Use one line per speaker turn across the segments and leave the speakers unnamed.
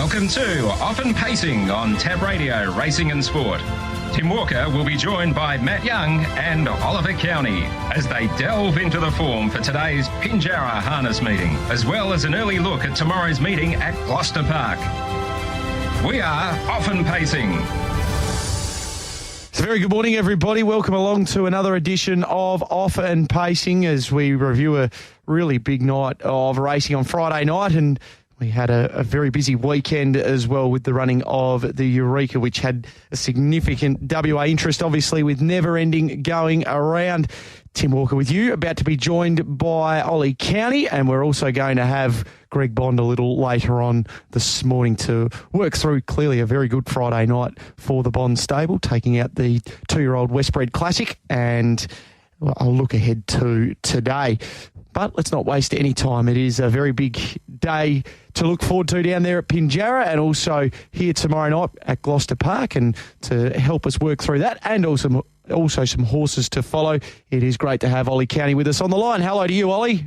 Welcome to Often Pacing on Tab Radio Racing and Sport. Tim Walker will be joined by Matt Young and Oliver County as they delve into the form for today's Pinjarra harness meeting, as well as an early look at tomorrow's meeting at Gloucester Park. We are Often Pacing.
So very good morning, everybody. Welcome along to another edition of Often Pacing as we review a really big night of racing on Friday night, and we had a very busy weekend as well with the running of the Eureka, which had a significant WA interest, obviously, with Never Ending going around. Tim Walker with you, about to be joined by Ollie County, and we're also going to have Greg Bond a little later on this morning to work through clearly a very good Friday night for the Bond stable, taking out the 2-year-old Westbred Classic, and I'll look ahead to today. But let's not waste any time. It is a very big day to look forward to down there at Pinjarra, and also here tomorrow night at Gloucester Park. And to help us work through that, and also some horses to follow, it is great to have Ollie County with us on the line. Hello to you, Ollie.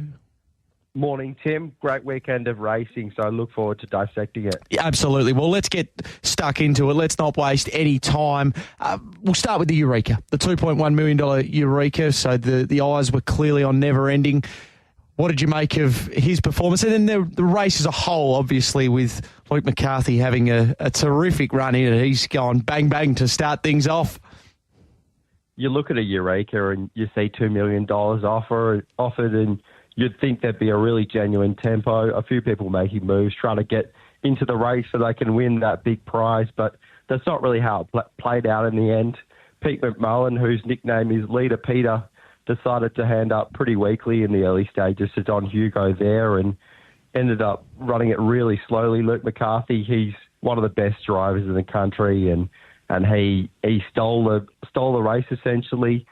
Morning, Tim. Great weekend of racing, so I look forward to dissecting it.
Yeah, absolutely. Well, let's get stuck into it. Let's not waste any time. We'll start with the Eureka, the $2.1 million Eureka. So the eyes were clearly on Never Ending. What did you make of his performance? And then the race as a whole, obviously, with Luke McCarthy having a terrific run in it. He's going bang, bang to start things off.
You look at a Eureka and you see $2 million offered, and you'd think there'd be a really genuine tempo. A few people making moves, trying to get into the race so they can win that big prize, but that's not really how it played out in the end. Pete McMullen, whose nickname is Leader Peter, decided to hand up pretty weakly in the early stages to Don Hugo there and ended up running it really slowly. Luke McCarthy, he's one of the best drivers in the country, and he stole the race essentially.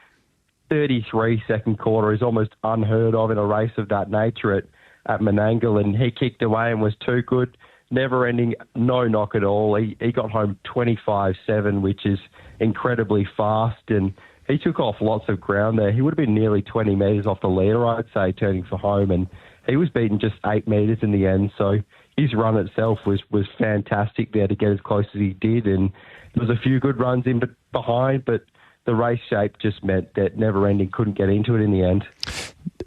33 second quarter is almost unheard of in a race of that nature at Menangle, and he kicked away and was too good. Never Ending, no knock at all. He got home 25-7, which is incredibly fast, and he took off lots of ground there. He would have been nearly 20 metres off the leader, I'd say, turning for home, and he was beaten just 8 metres in the end. So his run itself was fantastic there to get as close as he did, and there was a few good runs in behind, but the race shape just meant that Never Ending couldn't get into it in the end.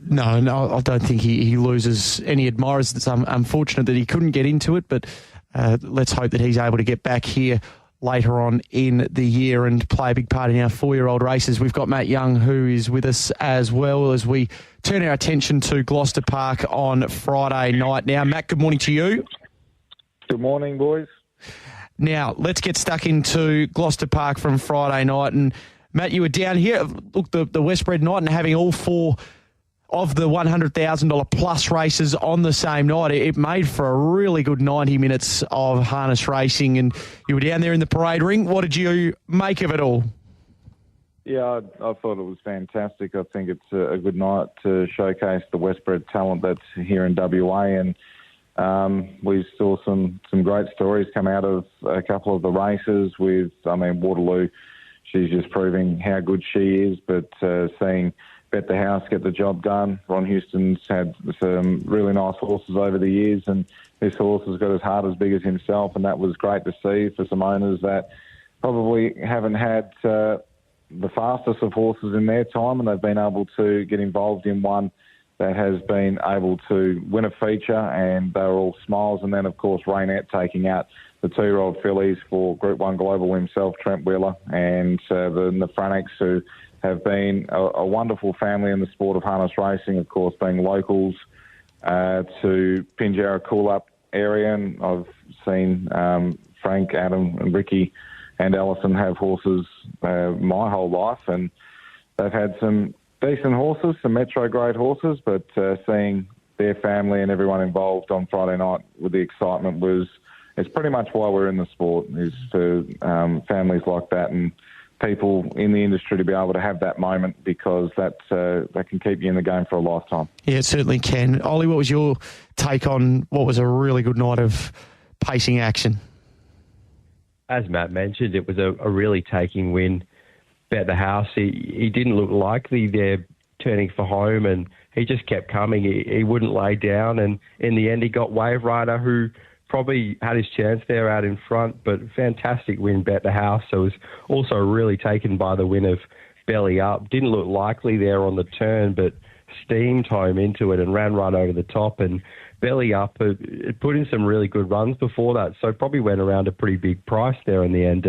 No, I don't think he loses any admirers. It's unfortunate that he couldn't get into it, but let's hope that he's able to get back here later on in the year and play a big part in our 4-year-old races. We've got Matt Young, who is with us as well as we turn our attention to Gloucester Park on Friday night. Now, Matt, good morning to you.
Good morning, boys.
Now, let's get stuck into Gloucester Park from Friday night. And Matt, you were down here. Look, the Westbred night and having all 4 of the $100,000 plus races on the same night, it made for a really good 90 minutes of harness racing, and you were down there in the parade ring. What did you make of it all?
Yeah, I thought it was fantastic. I think it's a good night to showcase the Westbred talent that's here in WA, and we saw some great stories come out of a couple of the races with, Waterloo. She's just proving how good she is, but seeing Bet the House get the job done. Ron Houston's had some really nice horses over the years, and this horse has got his heart as big as himself, and that was great to see for some owners that probably haven't had the fastest of horses in their time, and they've been able to get involved in one that has been able to win a feature, and they were all smiles. And then, of course, Raynette taking out the 2-year-old fillies for Group 1 Global himself, Trent Wheeler, and the Nefranics, who have been a wonderful family in the sport of harness racing, of course, being locals to Pinjarra Coolup area. And I've seen Frank, Adam and Ricky and Alison have horses my whole life, and they've had some decent horses, some metro-grade horses, but seeing their family and everyone involved on Friday night with the excitement it's pretty much why we're in the sport, is for families like that and people in the industry to be able to have that moment, because that can keep you in the game for a lifetime.
Yeah, it certainly can. Ollie, what was your take on what was a really good night of pacing action?
As Matt mentioned, it was a really taking win. Bet the House, he didn't look likely there turning for home, and he just kept coming. He wouldn't lay down, and in the end he got Wave Rider, who probably had his chance there out in front, but fantastic win bet the house. So was also really taken by the win of Belly Up. Didn't look likely there on the turn, but steamed home into it and ran right over the top. And Belly Up, it put in some really good runs before that, so probably went around a pretty big price there in the end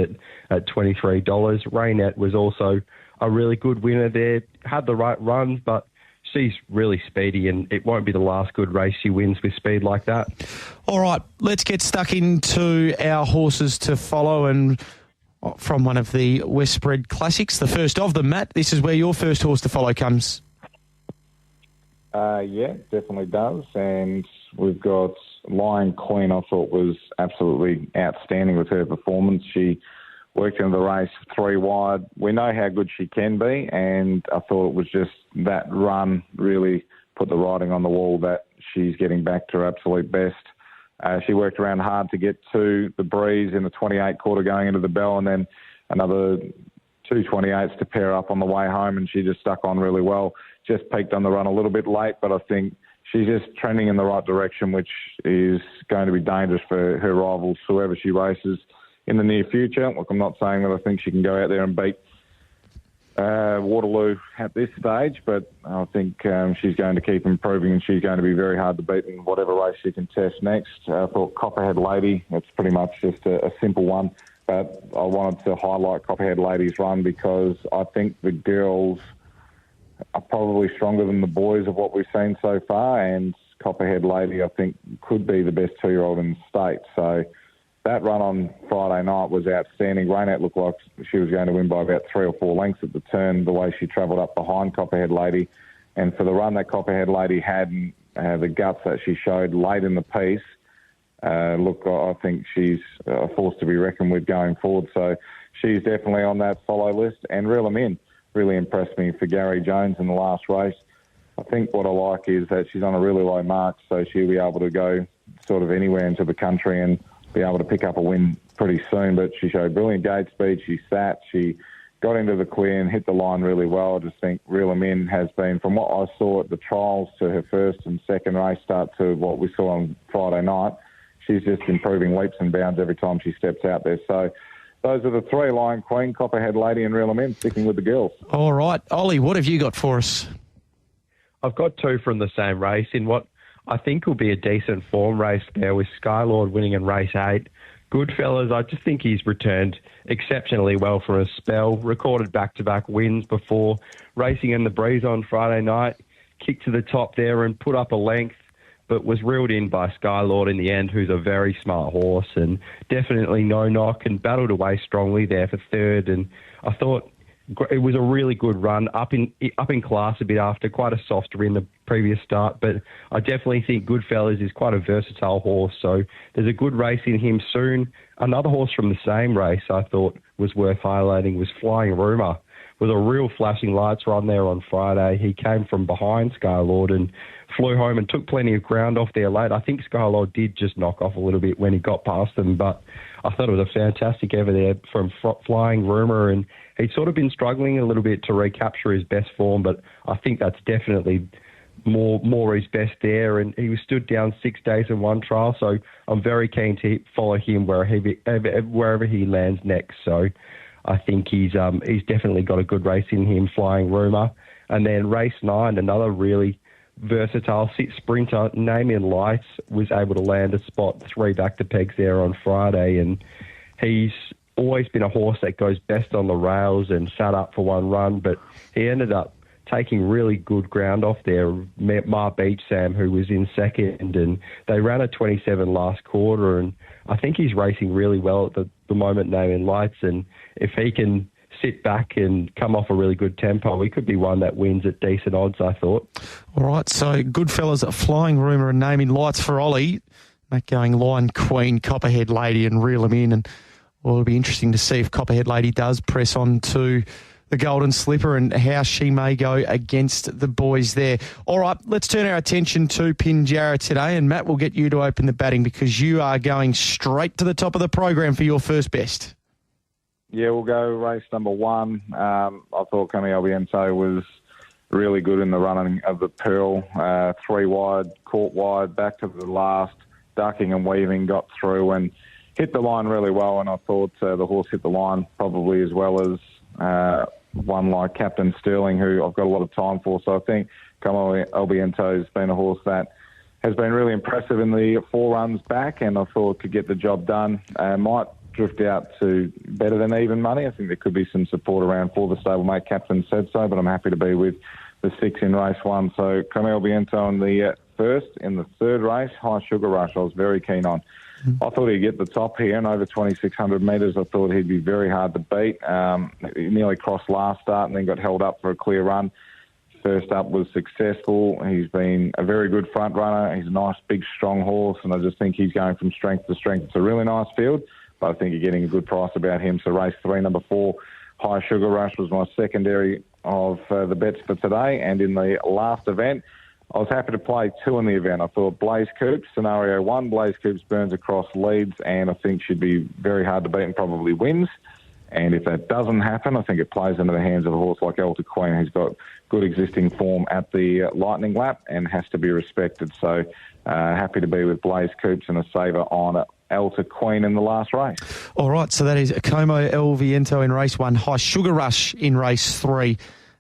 at $23. Raynette was also a really good winner there. Had the right runs, but she's really speedy, and it won't be the last good race she wins with speed like that.
All right, let's get stuck into our horses to follow, and from one of the Westbred Classics, the first of them. Matt, this is where your first horse to follow comes.
Yeah, definitely does. And we've got Lion Queen. I thought was absolutely outstanding with her performance. She worked in the race 3 wide. We know how good she can be, and I thought it was just that run really put the writing on the wall that she's getting back to her absolute best. She worked around hard to get to the breeze in the 28 quarter going into the bell, and then another 2 28s to pair up on the way home, and she just stuck on really well. Just peaked on the run a little bit late, but I think she's just trending in the right direction, which is going to be dangerous for her rivals, whoever she races in the near future. Look, I'm not saying that I think she can go out there and beat Waterloo at this stage, but I think she's going to keep improving, and she's going to be very hard to beat in whatever race she can test next. I thought Copperhead Lady, it's pretty much just a simple one, but I wanted to highlight Copperhead Lady's run because I think the girls are probably stronger than the boys of what we've seen so far, and Copperhead Lady, I think, could be the best 2-year-old in the state. So that run on Friday night was outstanding. Raynette looked like she was going to win by about 3 or 4 lengths at the turn, the way she travelled up behind Copperhead Lady. And for the run that Copperhead Lady had and the guts that she showed late in the piece, look, I think she's a force to be reckoned with going forward. So she's definitely on that follow list. And Reel 'Em In really impressed me for Gary Jones in the last race. I think what I like is that she's on a really low mark, so she'll be able to go sort of anywhere into the country and be able to pick up a win pretty soon. But she showed brilliant gate speed. She sat. She got into the clear and hit the line really well. I just think Reel 'Em In has been, from what I saw at the trials to her first and second race start to what we saw on Friday night, she's just improving leaps and bounds every time she steps out there. So those are the 3, Lion Queen, Copperhead Lady and Reel 'Em In, sticking with the girls.
All right. Ollie, what have you got for us?
I've got 2 from the same race in what I think will be a decent form race there, with Skylord winning in race 8. Goodfellas, I just think he's returned exceptionally well for a spell, recorded back-to-back wins before racing in the breeze on Friday night, kicked to the top there and put up a length, but was reeled in by Skylord in the end, who's a very smart horse and definitely no knock, and battled away strongly there for third. And I thought it was a really good run, up in class a bit after quite a soft win the previous start. But I definitely think Goodfellas is quite a versatile horse, so there's a good race in him soon. Another horse from the same race I thought was worth highlighting was Flying Rumour. With a real flashing lights run there on Friday. He came from behind Skylord and flew home and took plenty of ground off there late. I think Skylord did just knock off a little bit when he got past them, but I thought it was a fantastic effort there from Flying Rumour, and he'd sort of been struggling a little bit to recapture his best form, but I think that's definitely more his best there, and he was stood down 6 days in one trial, so I'm very keen to follow him wherever he lands next. So I think he's definitely got a good race in him, Flying Rumour. And then race 9, another really versatile sprinter, Naming Lights, was able to land a spot 3 back-to-pegs there on Friday, and he's always been a horse that goes best on the rails and sat up for one run, but he ended up taking really good ground off there. Ma Beach Sam, who was in second, and they ran a 27 last quarter, and I think he's racing really well at the moment, Naming Lights, and if he can sit back and come off a really good tempo, he could be one that wins at decent odds, I thought.
All right, so Goodfellas, Flying Rumour and Naming Lights for Ollie. Matt going Lion Queen, Copperhead Lady and Reel 'Em In, and well, it'll be interesting to see if Copperhead Lady does press on to the Golden Slipper and how she may go against the boys there. All right, let's turn our attention to Pinjarra today, and Matt, we'll get you to open the batting because you are going straight to the top of the program for your first best.
Yeah, we'll go race number 1. I thought Camille Viento was really good in the running of the Pearl. 3 wide, caught wide, back to the last, ducking and weaving, got through and hit the line really well. And I thought the horse hit the line probably as well as one like Captain Sterling, who I've got a lot of time for. So I think Como El Viento has been a horse that has been really impressive in the 4 runs back, and I thought could get the job done. Might drift out to better than even money. I think there could be some support around for the stablemate. Captain said so, but I'm happy to be with the 6 in race 1. So Como El Viento in the first. In the third race, High Sugar Rush, I was very keen on. I thought he'd get the top here, and over 2,600 metres, I thought he'd be very hard to beat. He nearly crossed last start and then got held up for a clear run. First up was successful. He's been a very good front runner. He's a nice, big, strong horse, and I just think he's going from strength to strength. It's a really nice field, but I think you're getting a good price about him. So race 3, number 4, High Sugar Rush was my secondary of the bets for today. And in the last event, I was happy to play 2 in the event. I thought Blaze Coops, scenario 1, Blaze Coops burns across leads, and I think should be very hard to beat and probably wins. And if that doesn't happen, I think it plays into the hands of a horse like Elta Queen, who's got good existing form at the Lightning Lap and has to be respected. So happy to be with Blaze Coops and a saver on Elta Queen in the last race.
All right, so that is Como El Viento in race 1, High Sugar Rush in race 3,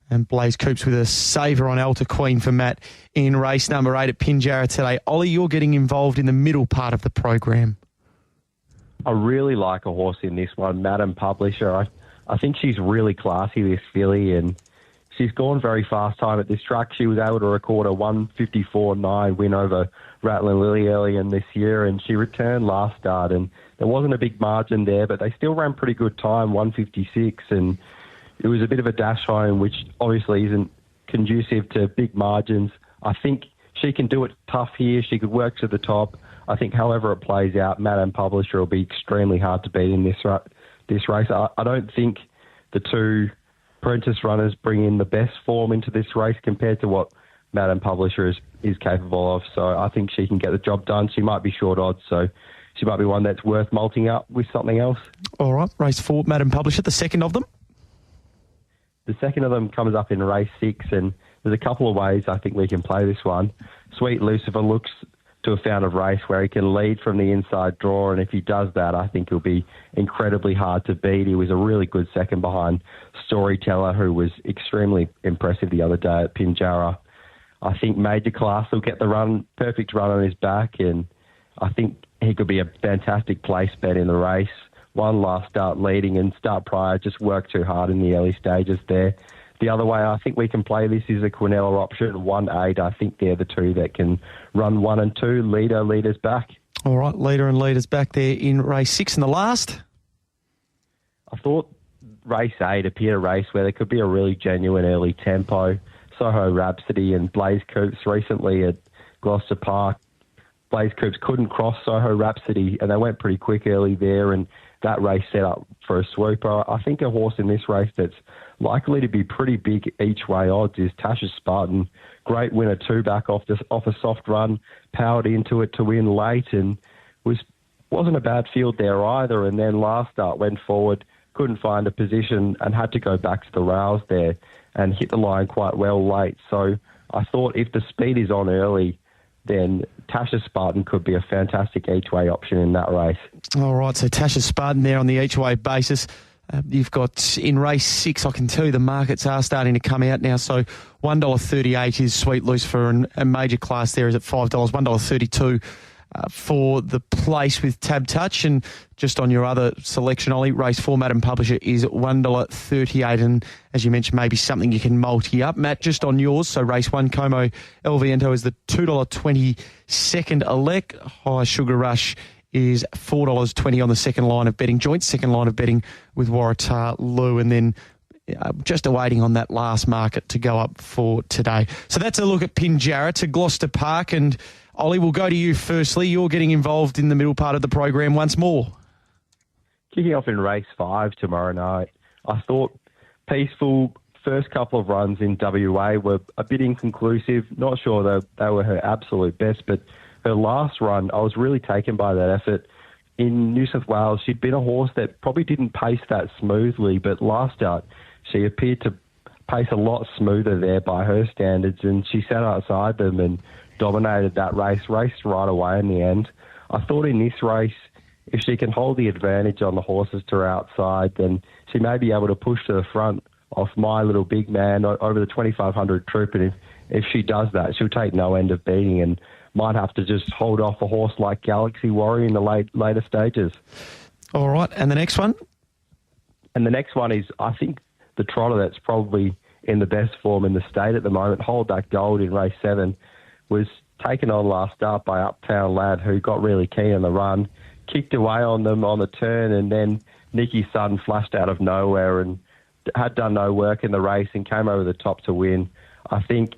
and Blaze Coops with a saver on Elta Queen for Matt in race number 8 at Pinjarra today. Ollie, you're getting involved in the middle part of the program.
I really like a horse in this one, Madam Publisher. I think she's really classy, this filly, and she's gone very fast time at this track. She was able to record a 1:54.9 win over Rattling Lily early in this year, and she returned last start, and there wasn't a big margin there, but they still ran pretty good time, 1:56, and it was a bit of a dash home, which obviously isn't conducive to big margins. I think she can do it tough here. She could work to the top. I think however it plays out, Madam Publisher will be extremely hard to beat in this race. I don't think the 2 apprentice runners bring in the best form into this race compared to what Madam Publisher is capable of. So I think she can get the job done. She might be short odds, so she might be one that's worth multing up with something else.
All right, race 4, Madam Publisher, the second of them?
The second of them comes up in race 6, and there's a couple of ways I think we can play this one. Sweet Lucifer looks to have found a race where he can lead from the inside draw, and if he does that, I think he'll be incredibly hard to beat. He was a really good second behind Storyteller, who was extremely impressive the other day at Pinjarra. I think Major Class will get the perfect run on his back, and I think he could be a fantastic place bet in the race. One last start leading, and start prior just worked too hard in the early stages there. The other way I think we can play this is a Quinella option, 1-8. I think they're the 2 that can run 1 and 2. Leader's back.
All right, leader and leader's back there in race 6 and the last.
I thought race 8 appeared a race where there could be a really genuine early tempo. Soho Rhapsody and Blaze Coops recently at Gloucester Park. Blaze Coops couldn't cross Soho Rhapsody, and they went pretty quick early there, and that race set up for a swooper. I think a horse in this race that's likely to be pretty big each way odds is Tasha Spartan. Great winner 2 back off a soft run, powered into it to win late, and wasn't a bad field there either. And then last start went forward, couldn't find a position, and had to go back to the rails there and hit the line quite well late. So I thought if the speed is on early, then Tasha Spartan could be a fantastic each-way option in that race. All
right, so Tasha Spartan there on the each-way basis. You've got in race 6, I can tell you the markets are starting to come out now. So $1.38 is Sweet Lucifer, and Major Class there is at $5, $1.32 for the place with Tab Touch. And just on your other selection, Ollie, race 4, Madam Publisher is $1.38. And as you mentioned, maybe something you can multi up. Matt, just on yours, so race 1, Como El Viento is the $2.20 second elect. High Sugar Rush is $4.20 on the second line of betting, joint second line of betting with Waratah Lou, and then just awaiting on that last market to go up for today. So that's a look at Pinjarra to Gloucester Park, and Ollie, we'll go to you firstly. You're getting involved in the middle part of the program once more.
Kicking off in race 5 tomorrow night, I thought Peaceful first couple of runs in WA were a bit inconclusive. Not sure that they were her absolute best, but her last run, I was really taken by that effort. In New South Wales, she'd been a horse that probably didn't pace that smoothly, but last start, she appeared to pace a lot smoother there by her standards, and she sat outside them and dominated that race, raced right away in the end. I thought in this race, if she can hold the advantage on the horses to her outside, then she may be able to push to the front off My Little Big Man over the 2,500 Troop. And if she does that, she'll take no end of beating and might have to just hold off a horse like Galaxy Warrior in the later stages.
All right, and the next one?
And the next one is, I think, the trotter that's probably in the best form in the state at the moment, Hold That Gold in race 7, was taken on last start by Uptown Lad, who got really keen on the run, kicked away on them on the turn, and then Nicky Sutton flashed out of nowhere and had done no work in the race and came over the top to win. I think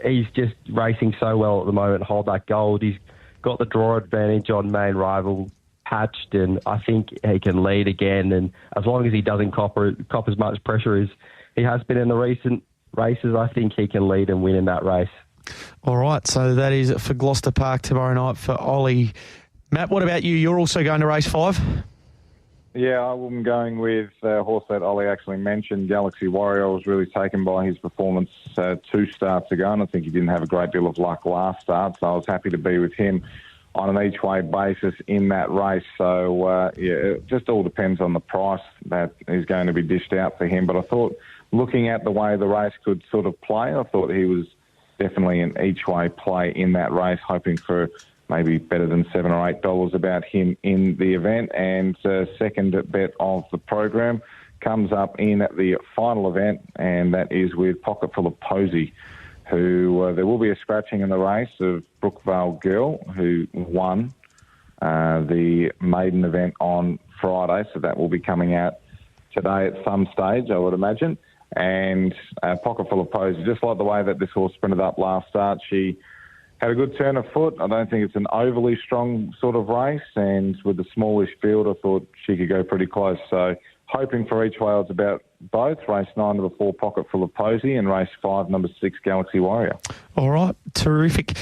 he's just racing so well at the moment, Hold That Gold. He's got the draw advantage on Main Rival Hatched, and I think he can lead again. And as long as he doesn't cop as much pressure as he has been in the recent races, I think he can lead and win in that race.
All right, so that is for Gloucester Park tomorrow night for Ollie. Matt, what about you? You're also going to race 5?
Yeah, I'm going with a horse that Ollie actually mentioned, Galaxy Warrior. I was really taken by his performance 2 starts ago, and I think he didn't have a great deal of luck last start, so I was happy to be with him on an each-way basis in that race. So, it just all depends on the price that is going to be dished out for him. But I thought, looking at the way the race could sort of play, I thought he was definitely an each-way play in that race, hoping for maybe better than $7 or $8 about him in the event. And second bet of the program comes up in at the final event, and that is with Pocketful of Posey, who there will be a scratching in the race of Brookvale Girl, who won the maiden event on Friday. So that will be coming out today at some stage, I would imagine. And Pocketful of Posey, just like the way that this horse sprinted up last start, she had a good turn of foot. I don't think it's an overly strong sort of race, and with the smallish field, I thought she could go pretty close. So hoping for each way odds about both. Race 9, number 4, Pocketful of Posey, and race 5, number 6, Galaxy Warrior.
All right, terrific.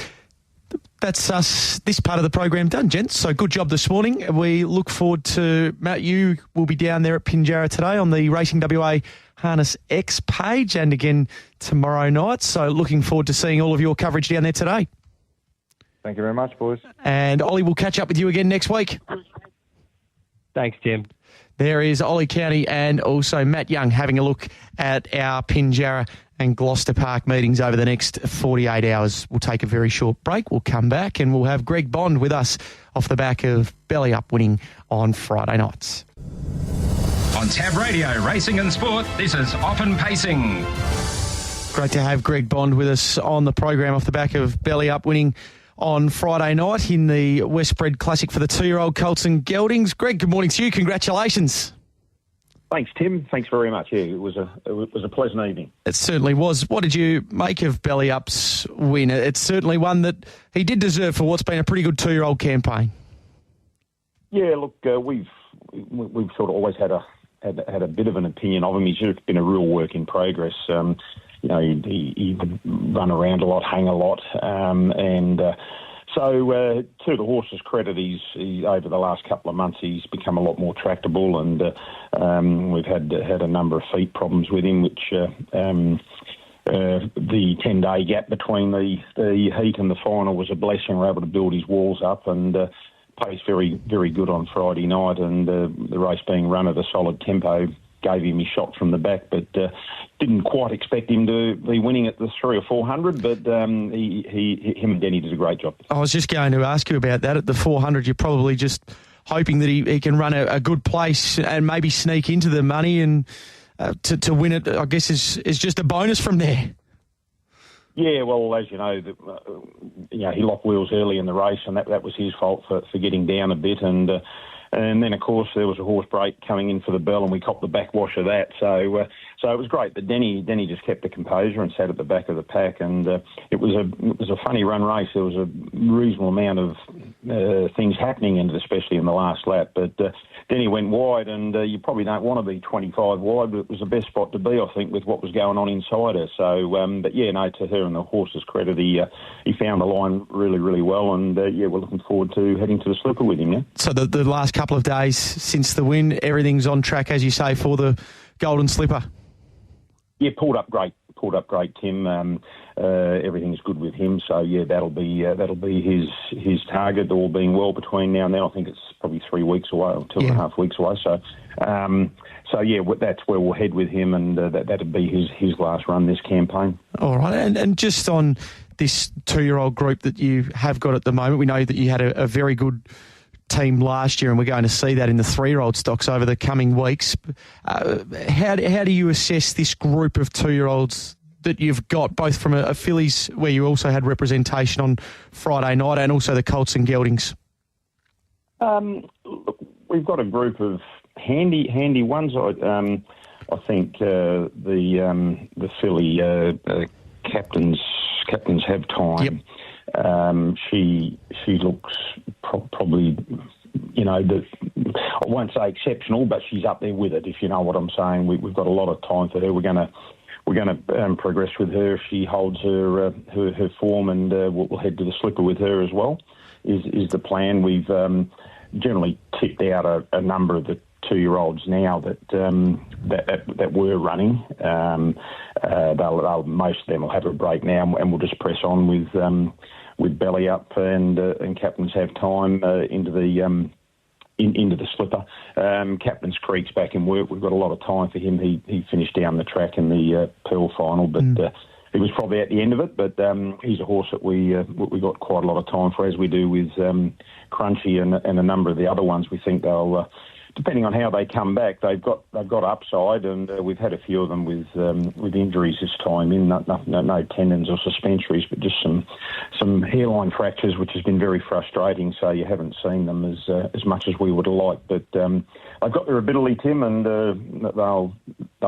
That's us, this part of the program done, gents. So good job this morning. We look forward to, Matt, you will be down there at Pinjarra today on the Racing WA Harness X page, and again tomorrow night. So looking forward to seeing all of your coverage down there today.
Thank you very much, boys.
And Ollie, will catch up with you again next week.
Thanks, Tim.
There is Ollie County and also Matt Young having a look at our Pinjarra and Gloucester Park meetings over the next 48 hours. We'll take a very short break. We'll come back and we'll have Greg Bond with us off the back of Belly Up winning on Friday nights.
On Tab Radio, Racing and Sport, this is Often Pacing.
Great to have Greg Bond with us on the program off the back of Belly Up winning on Friday night in the Westbred Classic for the 2-year-old Colts and Geldings. Greg, good morning to you. Congratulations.
Thanks, Tim. Thanks very much. Yeah, it was a pleasant evening.
It certainly was. What did you make of Belly Up's win? It's certainly one that he did deserve for what's been a pretty good 2-year-old campaign.
Yeah, look, we've sort of always had a bit of an opinion of him. He's just been a real work in progress. He would run around a lot, hang a lot, so to the horse's credit, he over the last couple of months he's become a lot more tractable, and we've had a number of feet problems with him, which the 10-day gap between the heat and the final was a blessing. We were able to build his walls up, and paced very, very good on Friday night, and the race being run at a solid tempo gave him his shot from the back, but didn't quite expect him to be winning at the 300 or 400, but him and Denny did a great job. I
was just going to ask you about that. At the 400, you're probably just hoping that he can run a good place and maybe sneak into the money, and to win it, I guess, is just a bonus from there.
Yeah, well, as you know, he locked wheels early in the race, and that was his fault for getting down a bit, and then, of course, there was a horse break coming in for the bell, and we copped the backwash of that. So it was great. But Denny just kept the composure and sat at the back of the pack, and it was a funny run race. There was a reasonable amount of things happening in it, especially in the last lap. But Denny went wide, and you probably don't want to be 25 wide, but it was the best spot to be, I think, with what was going on inside her. So, but yeah, no, to her and the horse's credit, he found the line really, really well, and we're looking forward to heading to the slipper with him now.
So the last couple of days since the win, everything's on track, as you say, for the Golden Slipper.
Yeah, pulled up great pulled up great, Tim. Everything's good with him, so yeah, that'll be his target. All being well between now and then. I think it's probably 3 weeks away, or 2.5 weeks away. So yeah, that's where we'll head with him, and that'd be his last run this campaign.
All right, and just on this 2-year-old group that you have got at the moment, we know that you had a very good team last year, and we're going to see that in the 3-year-old stocks over the coming weeks. How do you assess this group of 2-year-olds that you've got, both from a fillies where you also had representation on Friday night, and also the Colts and Geldings?
We've got a group of handy ones. I think the filly captains have time.
Yep.
She looks probably, I won't say exceptional, but she's up there with it, if you know what I'm saying. We've got a lot of time for her. We're going to progress with her if she holds her form, and we'll head to the slipper with her as well. Is the plan. We've generally tipped out a number of the 2-year-olds now that were running. Most of them will have a break now, and we'll just press on with belly up, and captains have time into the slipper. Captain's Creek's back in work. We've got a lot of time for him. He finished down the track in the Pearl final, but he was probably at the end of it. But he's a horse that we got quite a lot of time for, as we do with Crunchy and a number of the other ones. We think they'll. Depending on how they come back, they've got upside, and we've had a few of them with injuries this time. No tendons or suspensories, but just some hairline fractures, which has been very frustrating. So you haven't seen them as much as we would have liked. But they've got their ability, Tim, and they'll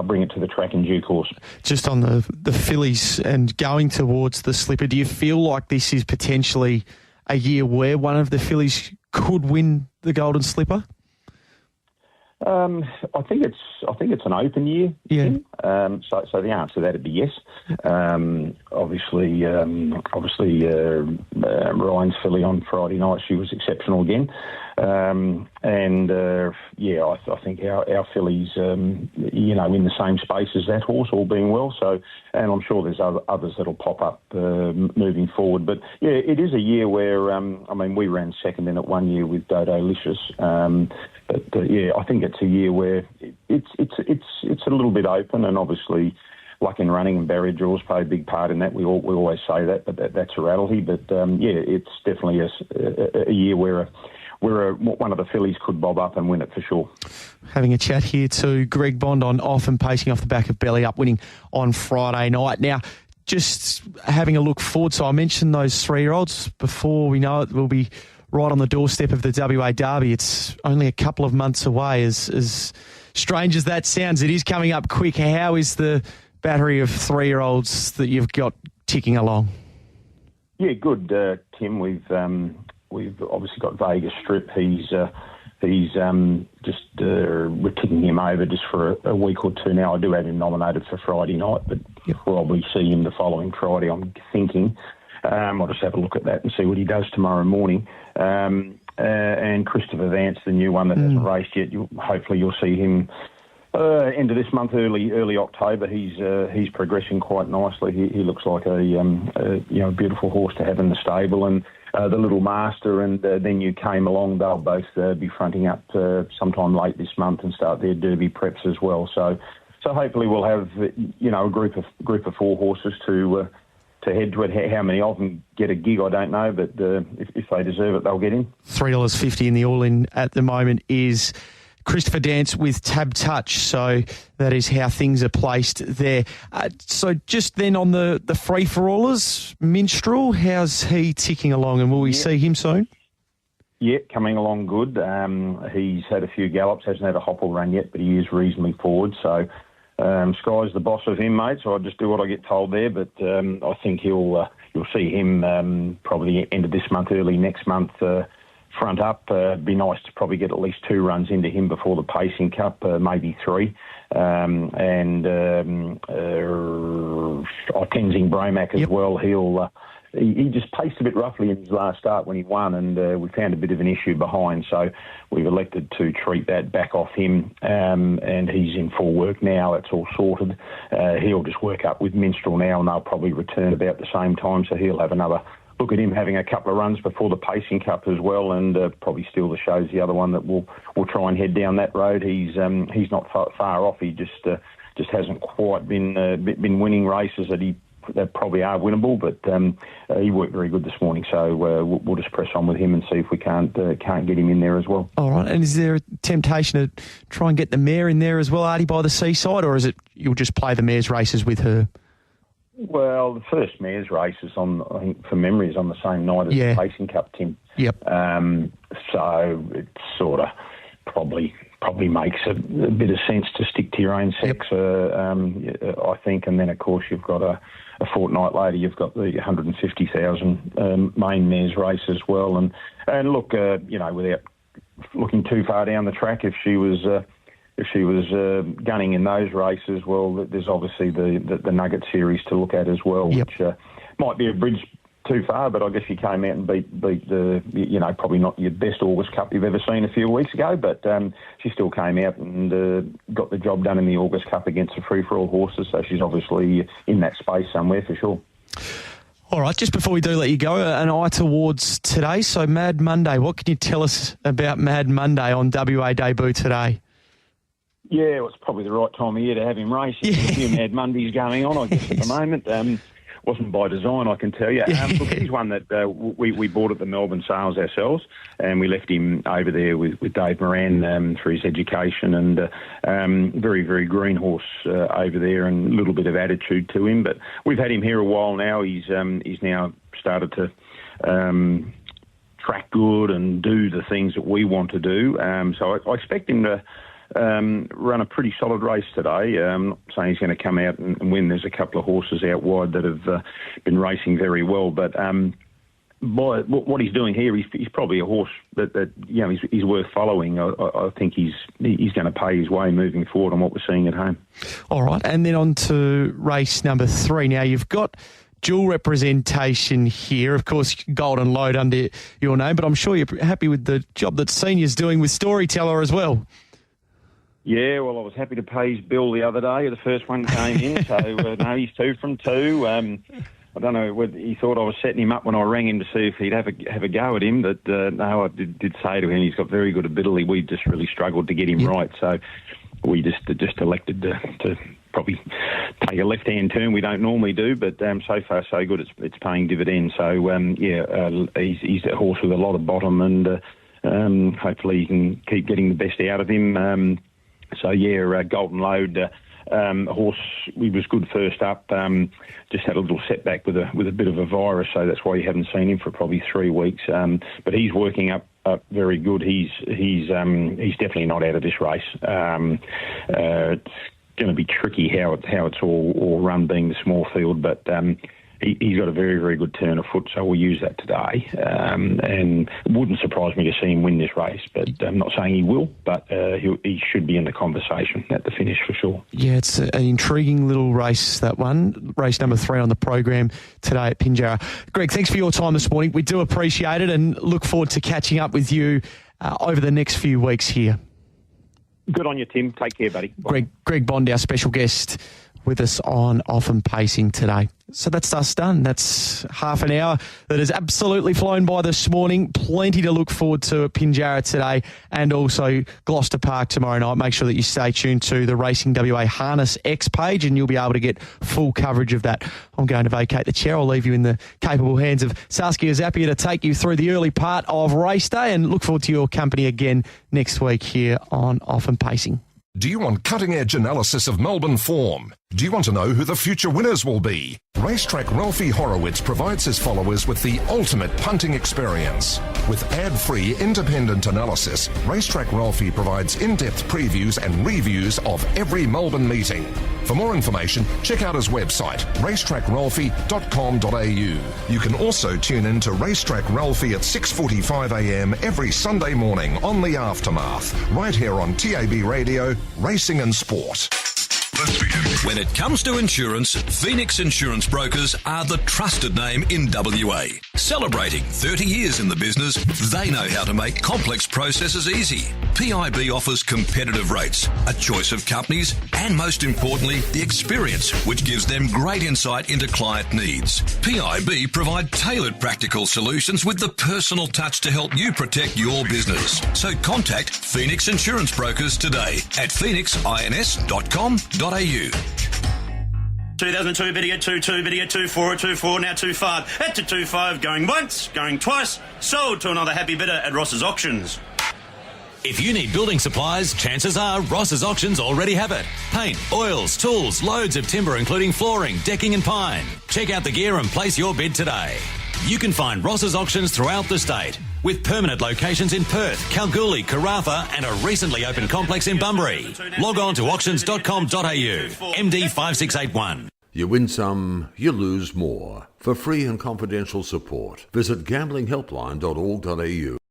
bring it to the track in due course. Just
on the fillies and going towards the slipper, do you feel like this is potentially a year where one of the fillies could win the Golden Slipper?
I think it's an open year.
Yeah.
So the answer to that would be yes. Obviously, Ryan's filly on Friday night, she was exceptional again. I think our fillies, in the same space as that horse, all being well. So, and I'm sure there's others that'll pop up moving forward. But yeah, it is a year where we ran second in it one year with Dodo Licious. I think it's a year where it's a little bit open, and obviously luck in running and barrier draws play a big part in that. We always say that, but that's a reality. But it's definitely a year where one of the fillies could bob up and win it for sure.
Having a chat here to Greg Bond on Off and Pacing off the back of Belly Up, winning on Friday night. Now, just having a look forward, so I mentioned those 3-year-olds. Before we know it, we'll be right on the doorstep of the WA Derby. It's only a couple of months away. As strange as that sounds, it is coming up quick. How is the battery of 3-year-olds that you've got ticking along?
Yeah, good, Tim. We've obviously got Vegas Strip. He's just we're ticking him over just for a week or two now. I do have him nominated for Friday night, but probably see him the following Friday, I'm thinking. I'll just have a look at that and see what he does tomorrow morning. And Christopher Vance, the new one that hasn't raced yet, hopefully you'll see him end of this month, early October. He's progressing quite nicely. He looks like a beautiful horse to have in the stable. And the Little Master and Then You Came Along, they'll both be fronting up sometime late this month and start their Derby preps as well. So hopefully we'll have a group of 4 horses to head to it. How many of them get a gig, I don't know, but if they deserve it, they'll get in.
$3.50 in the all-in at the moment is Christopher Dance with Tab Touch, so that is how things are placed there. So just then on the free-for-allers, Minstrel, how's he ticking along, and will we see him soon?
Yeah, coming along good. He's had a few gallops, hasn't had a hopple run yet, but he is reasonably forward, so Sky's the boss of him, mate, so I just do what I get told there, but I think you'll see him probably end of this month, early next month, front up. Be nice to probably get at least 2 runs into him before the Pacing Cup, maybe 3. Tenzing Bromac as well. he just paced a bit roughly in his last start when he won, and we found a bit of an issue behind. So we've elected to treat that back off him, and he's in full work now. It's all sorted. He'll just work up with Minstrel now, and they'll probably return about the same time. So he'll have another look at him having a couple of runs before the Pacing Cup as well, and probably Still the Show's the other one that we'll try and head down that road. He's not far off. He just hasn't quite been winning races that probably are winnable, but he worked very good this morning. So we'll just press on with him and see if we can't get him in there as well.
All right. And is there a temptation to try and get the mare in there as well, Artie, by the Seaside, or is it you'll just play the mare's races with her?
Well, the first mare's race is on, I think, from memory, is on the same night as the Pacing Cup, Tim.
Yep.
So it sort of probably makes a bit of sense to stick to your own sex, I think. And then, of course, you've got a fortnight later, you've got the 150,000 main mares race as well. And look, without looking too far down the track, if she was gunning in those races, well, there's obviously the Nugget Series to look at as well, which might be a bridge too far, but I guess you came out and beat the probably not your best August Cup you've ever seen a few weeks ago, but she still came out and got the job done in the August Cup against the free-for-all horses, so she's obviously in that space somewhere for sure.
All right, just before we do let you go, an eye towards today. So Mad Monday, what can you tell us about Mad Monday on WA debut today?
Yeah, well, it's probably the right time of year to have him race. There's a few Mad Mondays going on, I guess, at the moment. Wasn't by design, I can tell you. Look, he's one that we bought at the Melbourne sales ourselves, and we left him over there with Dave Moran for his education, and very, very green horse over there, and a little bit of attitude to him. But we've had him here a while now. He's now started to track good and do the things that we want to do. So I expect him to run a pretty solid race today. I'm not saying he's going to come out and win. There's a couple of horses out wide that have been racing very well, but what he's doing here, he's probably a horse that he's worth following. I think he's going to pay his way moving forward on what we're seeing at home. All
right, and then on to race number 3. Now you've got dual representation here, of course, Golden Load under your name, but I'm sure you're happy with the job that Senior's doing with Storyteller as well.
Yeah, well, I was happy to pay his bill the other day. The first one came in, so no, he's 2 from 2. I don't know whether he thought I was setting him up when I rang him to see if he'd have a go at him, but no, I did say to him he's got very good ability. We just really struggled to get him right, so we just elected to probably take a left-hand turn. We don't normally do, but so far so good. It's paying dividends. So he's a horse with a lot of bottom, and hopefully you can keep getting the best out of him. Golden Load, a horse, he was good first up, just had a little setback with a bit of a virus, so that's why you haven't seen him for probably 3 weeks. But he's working up very good. He's definitely not out of this race. It's going to be tricky how it's all run, being the small field, but he's got a very, very good turn of foot, so we'll use that today. And it wouldn't surprise me to see him win this race, but I'm not saying he will, but he should be in the conversation at the finish for sure.
Yeah, it's an intriguing little race, that one. Race number 3 on the program today at Pinjarra. Greg, thanks for your time this morning. We do appreciate it and look forward to catching up with you over the next few weeks here.
Good on you, Tim. Take care, buddy.
Greg Bond, our special guest, with us on Off and Pacing today. So that's us done. That's half an hour that has absolutely flown by this morning. Plenty to look forward to at Pinjarra today and also Gloucester Park tomorrow night. Make sure that you stay tuned to the Racing WA Harness X page and you'll be able to get full coverage of that. I'm going to vacate the chair. I'll leave you in the capable hands of Saskia Zappia to take you through the early part of race day and look forward to your company again next week here on Off and Pacing.
Do you want cutting-edge analysis of Melbourne form? Do you want to know who the future winners will be? Racetrack Ralphie Horowitz provides his followers with the ultimate punting experience. With ad-free independent analysis, Racetrack Ralphie provides in-depth previews and reviews of every Melbourne meeting. For more information, check out his website, racetrackralphie.com.au. You can also tune in to Racetrack Ralphie at 6:45am every Sunday morning on The Aftermath, right here on TAB Radio, Racing and Sport.
Let's begin. When it comes to insurance, Phoenix Insurance Brokers are the trusted name in WA. Celebrating 30 years in the business, they know how to make complex processes easy. PIB offers competitive rates, a choice of companies, and most importantly, the experience, which gives them great insight into client needs. PIB provide tailored practical solutions with the personal touch to help you protect your business. So contact Phoenix Insurance Brokers today at phoenixins.com.au.
2002, better get 2-2, better get 2-4, 2-4, now 2-5. At to 2-5, going once, going twice, sold to another happy bidder at Ross's Auctions.
If you need building supplies, chances are Ross's Auctions already have it. Paint, oils, tools, loads of timber including flooring, decking and pine. Check out the gear and place your bid today. You can find Ross's Auctions throughout the state, with permanent locations in Perth, Kalgoorlie, Karratha and a recently opened complex in Bunbury. Log on to auctions.com.au. MD 5681.
You win some, you lose more. For free and confidential support, visit gamblinghelpline.org.au.